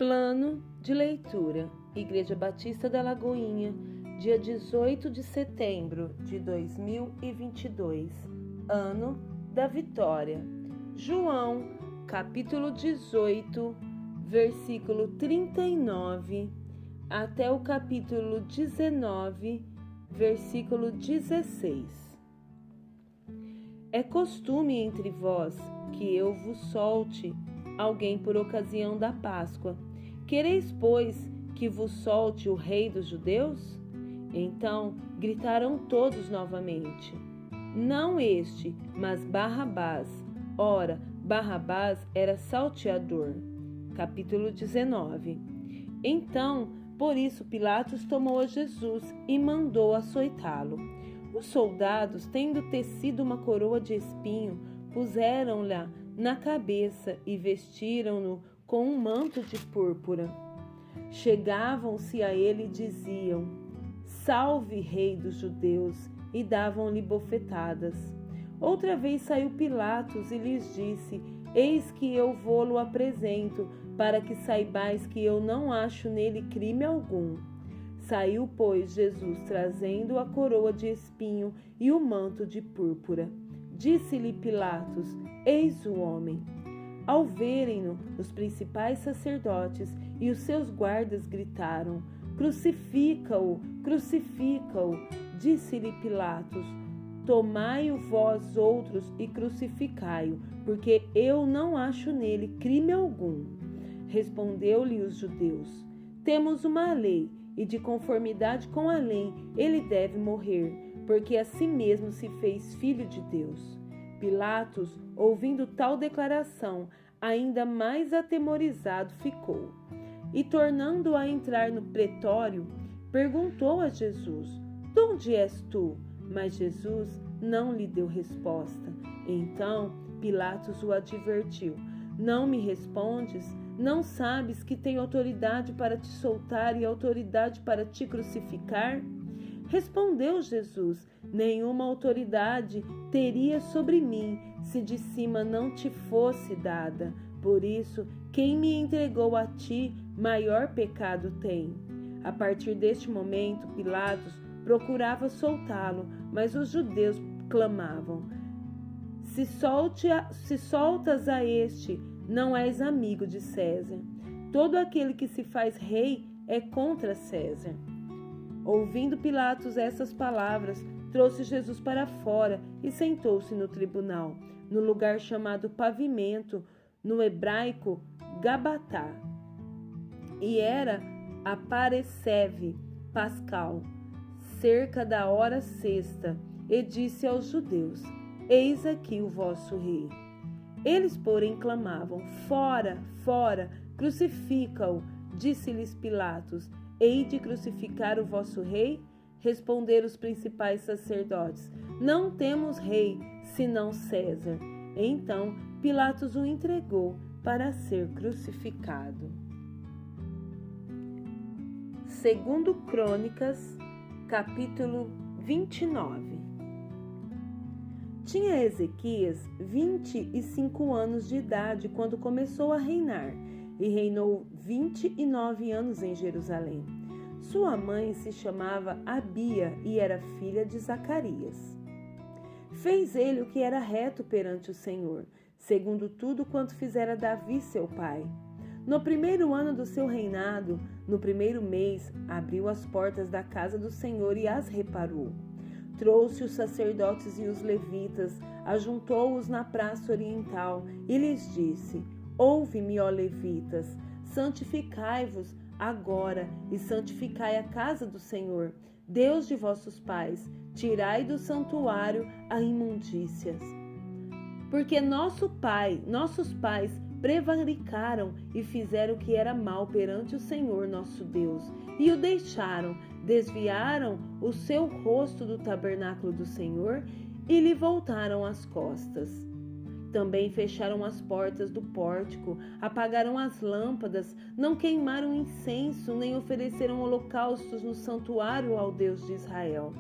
Plano de leitura: Igreja Batista da Lagoinha, dia 18 de setembro de 2022, ano da vitória. João, capítulo 18, versículo 39, até o capítulo 19, versículo 16. É costume entre vós que eu vos solte alguém por ocasião da Páscoa. Quereis, pois, que vos solte o rei dos judeus? Então gritaram todos novamente: não este, mas Barrabás. Ora, Barrabás era salteador. Capítulo 19. Então, por isso, Pilatos tomou a Jesus e mandou açoitá-lo. Os soldados, tendo tecido uma coroa de espinho, puseram-lhe na cabeça e vestiram-no com um manto de púrpura. Chegavam-se a ele e diziam: salve, rei dos judeus, e davam-lhe bofetadas. Outra vez saiu Pilatos e lhes disse: eis que eu vô-lo apresento, para que saibais que eu não acho nele crime algum. Saiu, pois, Jesus, trazendo a coroa de espinho e o manto de púrpura. Disse-lhe Pilatos: eis o homem. Ao verem-no, os principais sacerdotes e os seus guardas gritaram: crucifica-o, crucifica-o. Disse-lhe Pilatos: tomai-o vós outros e crucificai-o, porque eu não acho nele crime algum. Respondeu-lhe os judeus: temos uma lei, e de conformidade com a lei ele deve morrer, porque a si mesmo se fez filho de Deus. Pilatos, ouvindo tal declaração, ainda mais atemorizado ficou. E tornando a entrar no pretório, perguntou a Jesus: de onde és tu? Mas Jesus não lhe deu resposta. Então Pilatos o advertiu: não me respondes? Não sabes que tenho autoridade para te soltar e autoridade para te crucificar? Respondeu Jesus: nenhuma autoridade teria sobre mim se de cima não te fosse dada. Por isso, quem me entregou a ti, maior pecado tem. A partir deste momento, Pilatos procurava soltá-lo, mas os judeus clamavam: se soltas a este, não és amigo de César. Todo aquele que se faz rei é contra César. Ouvindo Pilatos essas palavras, trouxe Jesus para fora e sentou-se no tribunal, no lugar chamado Pavimento, no hebraico Gabatá. E era a Pareceve Pascal, cerca da hora sexta, e disse aos judeus: eis aqui o vosso rei. Eles, porém, clamavam: fora, fora, crucifica-o. Disse-lhes Pilatos: hei de crucificar o vosso rei? Responderam os principais sacerdotes: não temos rei, senão César. Então Pilatos o entregou para ser crucificado. Segundo Crônicas, capítulo 29. Tinha Ezequias 25 anos de idade quando começou a reinar, e reinou 29 anos em Jerusalém. Sua mãe se chamava Abia e era filha de Zacarias. Fez ele o que era reto perante o Senhor, segundo tudo quanto fizera Davi seu pai. No primeiro ano do seu reinado, no primeiro mês, abriu as portas da casa do Senhor e as reparou. Trouxe os sacerdotes e os levitas, ajuntou-os na praça oriental e lhes disse: ouve-me, ó levitas, santificai-vos agora e santificai a casa do Senhor, Deus de vossos pais, tirai do santuário a imundícias. Porque nossos pais prevaricaram e fizeram o que era mal perante o Senhor nosso Deus, e o deixaram, desviaram o seu rosto do tabernáculo do Senhor e lhe voltaram as costas. Também fecharam as portas do pórtico, apagaram as lâmpadas, não queimaram incenso, nem ofereceram holocaustos no santuário ao Deus de Israel.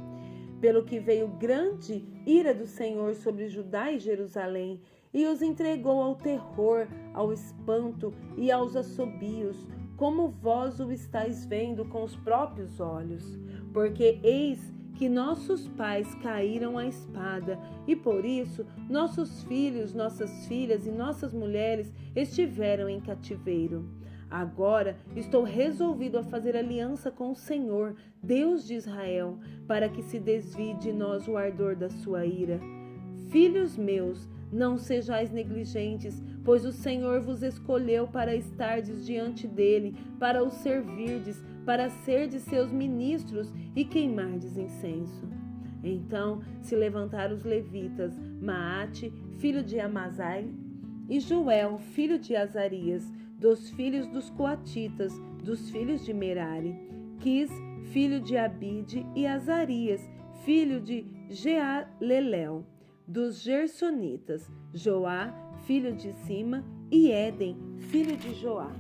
Pelo que veio grande ira do Senhor sobre Judá e Jerusalém, e os entregou ao terror, ao espanto e aos assobios, como vós o estáis vendo com os próprios olhos. Porque eis que nossos pais caíram à espada, e por isso nossos filhos, nossas filhas e nossas mulheres estiveram em cativeiro. Agora estou resolvido a fazer aliança com o Senhor, Deus de Israel, para que se desvie de nós o ardor da sua ira. Filhos meus, não sejais negligentes, pois o Senhor vos escolheu para estardes diante dele, para o servirdes, para serdes seus ministros e queimardes incenso. Então se levantaram os levitas, Maate, filho de Amazai, e Joel, filho de Azarias, dos filhos dos coatitas, dos filhos de Merari, Quis, filho de Abide, e Azarias, filho de Jealelel, dos Gersonitas, Joá, filho de Sima, e Éden, filho de Joá.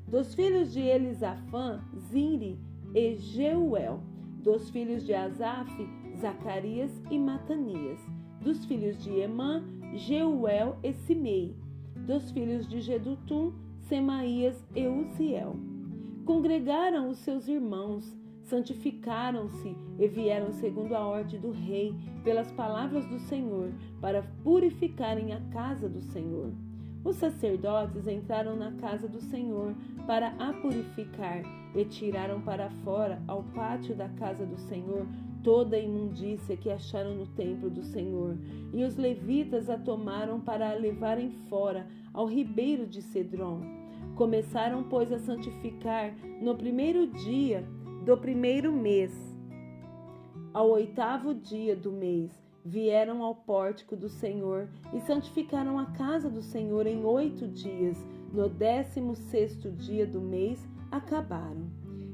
Dos filhos de Elisafã, Zinri e Jeuel. Dos filhos de Asaf, Zacarias e Matanias. Dos filhos de Emã, Jeuel e Simei. Dos filhos de Jedutum, Semaías e Uziel. Congregaram os seus irmãos, santificaram-se e vieram segundo a ordem do rei, pelas palavras do Senhor, para purificarem a casa do Senhor. Os sacerdotes entraram na casa do Senhor para a purificar e tiraram para fora, ao pátio da casa do Senhor, toda a imundícia que acharam no templo do Senhor. E os levitas a tomaram para a levarem fora, ao ribeiro de Cedron. Começaram, pois, a santificar no primeiro dia do primeiro mês, ao 8º dia do mês. Vieram ao pórtico do Senhor e santificaram a casa do Senhor em 8 dias. No 16º dia do mês acabaram.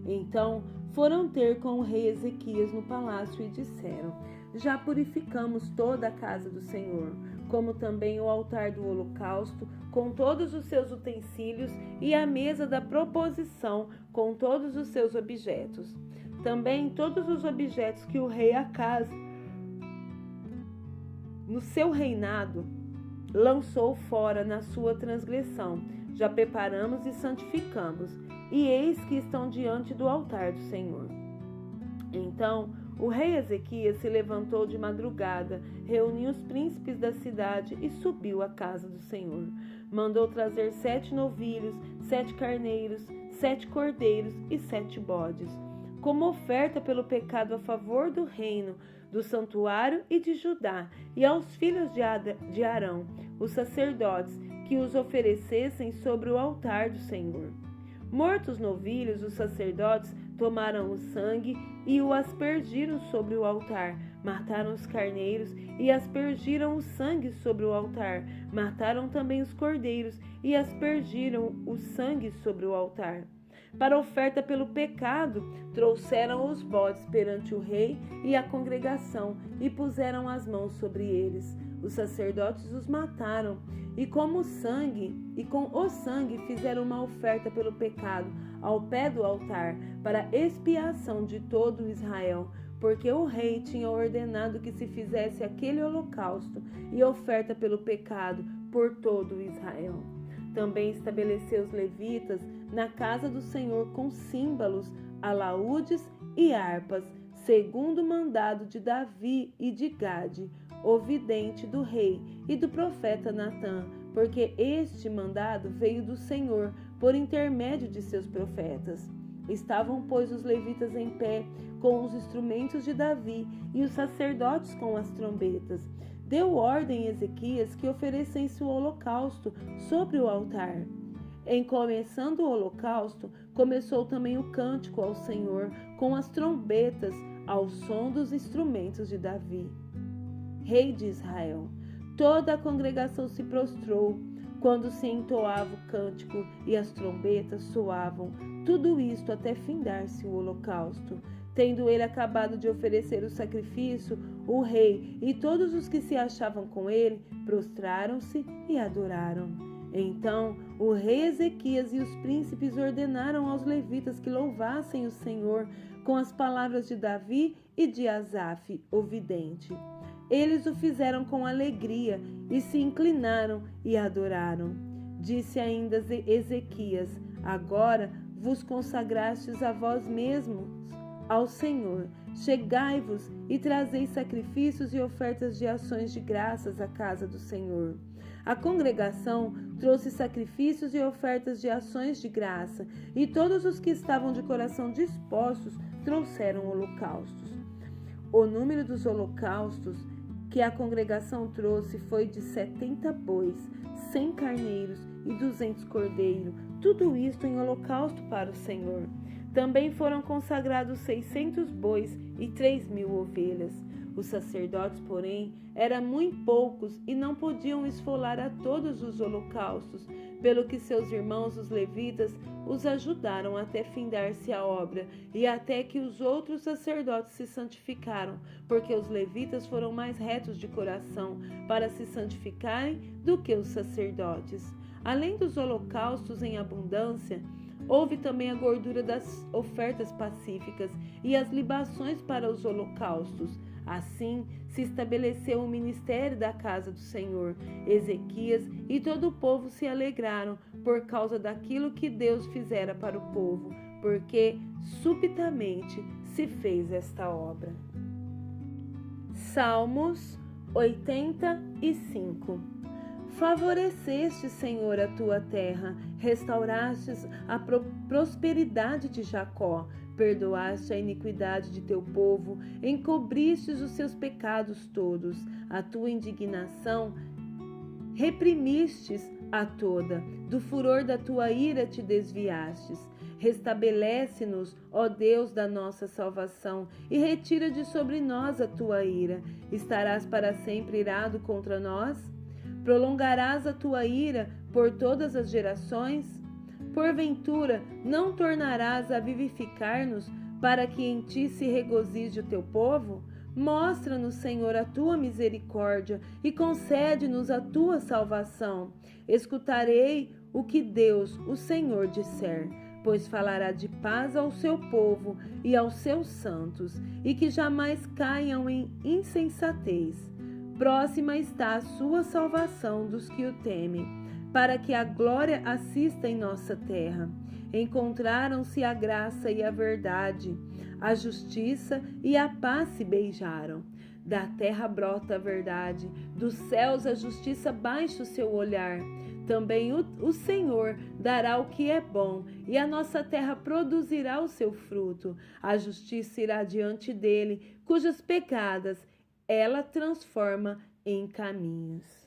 Então foram ter com o rei Ezequias no palácio e disseram: já purificamos toda a casa do Senhor, como também o altar do holocausto, com todos os seus utensílios, e a mesa da proposição, com todos os seus objetos. Também todos os objetos que o rei Acaz, no seu reinado, lançou fora na sua transgressão. Já preparamos e santificamos, e eis que estão diante do altar do Senhor. Então o rei Ezequias se levantou de madrugada, reuniu os príncipes da cidade e subiu à casa do Senhor. Mandou trazer 7 novilhos, 7 carneiros, 7 cordeiros e 7 bodes, como oferta pelo pecado a favor do reino, do santuário e de Judá, e aos filhos de Arão, os sacerdotes, que os oferecessem sobre o altar do Senhor. Mortos os novilhos, os sacerdotes tomaram o sangue e o aspergiram sobre o altar. Mataram os carneiros e aspergiram o sangue sobre o altar. Mataram também os cordeiros e aspergiram o sangue sobre o altar. Para oferta pelo pecado, trouxeram os bodes perante o rei e a congregação e puseram as mãos sobre eles. Os sacerdotes os mataram e com o sangue fizeram uma oferta pelo pecado ao pé do altar para expiação de todo Israel, porque o rei tinha ordenado que se fizesse aquele holocausto e oferta pelo pecado por todo Israel. Também estabeleceu os levitas na casa do Senhor com símbolos, alaúdes e harpas, segundo o mandado de Davi e de Gade, o vidente do rei, e do profeta Natã, porque este mandado veio do Senhor por intermédio de seus profetas. Estavam, pois, os levitas em pé com os instrumentos de Davi e os sacerdotes com as trombetas. Deu ordem a Ezequias que oferecesse o holocausto sobre o altar. Em começando o holocausto, começou também o cântico ao Senhor com as trombetas, ao som dos instrumentos de Davi, rei de Israel. Toda a congregação se prostrou quando se entoava o cântico e as trombetas soavam. Tudo isto até findar-se o holocausto. Tendo ele acabado de oferecer o sacrifício, o rei e todos os que se achavam com ele prostraram-se e adoraram. Então o rei Ezequias e os príncipes ordenaram aos levitas que louvassem o Senhor com as palavras de Davi e de Asaf, o vidente. Eles o fizeram com alegria e se inclinaram e adoraram. Disse ainda Ezequias: agora vos consagrastes a vós mesmos ao Senhor. Chegai-vos e trazei sacrifícios e ofertas de ações de graças à casa do Senhor. A congregação trouxe sacrifícios e ofertas de ações de graça, e todos os que estavam de coração dispostos trouxeram holocaustos. O número dos holocaustos que a congregação trouxe foi de 70 bois, 100 carneiros e 200 cordeiros, tudo isto em holocausto para o Senhor. Também foram consagrados 600 bois e 3.000 ovelhas. Os sacerdotes, porém, eram muito poucos e não podiam esfolar a todos os holocaustos, pelo que seus irmãos, os levitas, os ajudaram até findar-se a obra e até que os outros sacerdotes se santificaram, porque os levitas foram mais retos de coração para se santificarem do que os sacerdotes. Além dos holocaustos em abundância, houve também a gordura das ofertas pacíficas e as libações para os holocaustos. Assim se estabeleceu o ministério da casa do Senhor. Ezequias e todo o povo se alegraram por causa daquilo que Deus fizera para o povo, porque subitamente se fez esta obra. Salmos 85. Favoreceste, Senhor, a tua terra, restaurastes a prosperidade de Jacó, perdoaste a iniquidade de teu povo, encobristes os seus pecados todos, a tua indignação reprimistes a toda, do furor da tua ira te desviastes. Restabelece-nos, ó Deus da nossa salvação, e retira de sobre nós a tua ira. Estarás para sempre irado contra nós? Prolongarás a tua ira por todas as gerações? Porventura, não tornarás a vivificar-nos, para que em ti se regozije o teu povo? Mostra-nos, Senhor, a tua misericórdia e concede-nos a tua salvação. Escutarei o que Deus, o Senhor, disser, pois falará de paz ao seu povo e aos seus santos, e que jamais caiam em insensatez. Próxima está a sua salvação dos que o temem, para que a glória assista em nossa terra. Encontraram-se a graça e a verdade, a justiça e a paz se beijaram. Da terra brota a verdade, dos céus a justiça baixa o seu olhar. Também o Senhor dará o que é bom, e a nossa terra produzirá o seu fruto. A justiça irá diante dele, cujas pegadas ela transforma em caminhos.